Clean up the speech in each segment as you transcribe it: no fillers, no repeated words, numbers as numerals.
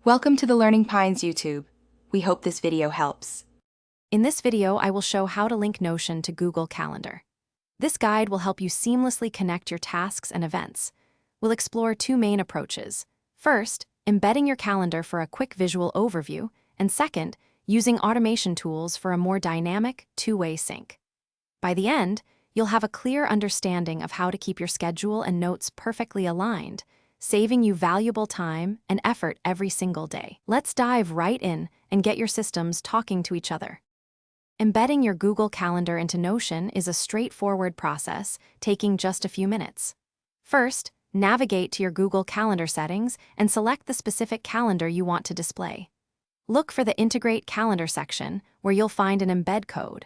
Welcome to the Learning Pines YouTube. We hope this video helps. In this video, I will show how to link Notion to Google Calendar. This guide will help you seamlessly connect your tasks and events. We'll explore two main approaches. First, embedding your calendar for a quick visual overview, and second, using automation tools for a more dynamic, two-way sync. By the end, you'll have a clear understanding of how to keep your schedule and notes perfectly aligned, saving you valuable time and effort every single day. Let's dive right in and get your systems talking to each other. Embedding your Google Calendar into Notion is a straightforward process, taking just a few minutes. First, navigate to your Google Calendar settings and select the specific calendar you want to display. Look for the Integrate Calendar section, where you'll find an embed code.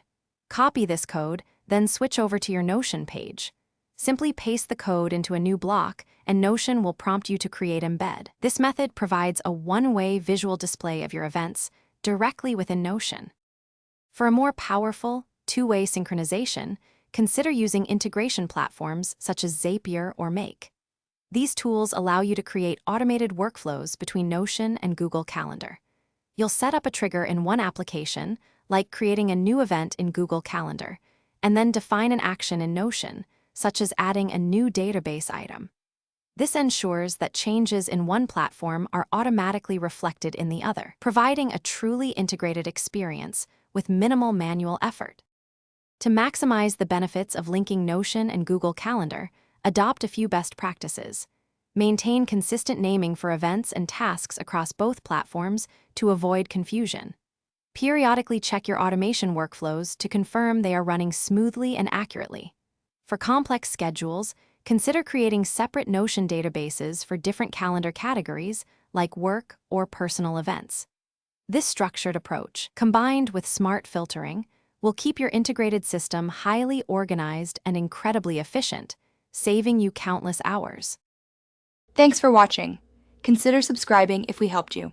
Copy this code, then switch over to your Notion page. Simply paste the code into a new block, and Notion will prompt you to create embed. This method provides a one-way visual display of your events directly within Notion. For a more powerful, two-way synchronization, consider using integration platforms such as Zapier or Make. These tools allow you to create automated workflows between Notion and Google Calendar. You'll set up a trigger in one application, like creating a new event in Google Calendar, and then define an action in Notion, such as adding a new database item. This ensures that changes in one platform are automatically reflected in the other, providing a truly integrated experience with minimal manual effort. To maximize the benefits of linking Notion and Google Calendar, adopt a few best practices. Maintain consistent naming for events and tasks across both platforms to avoid confusion. Periodically check your automation workflows to confirm they are running smoothly and accurately. For complex schedules, consider creating separate Notion databases for different calendar categories, like work or personal events. This structured approach, combined with smart filtering, will keep your integrated system highly organized and incredibly efficient, saving you countless hours. Thanks for watching. Consider subscribing if we helped you.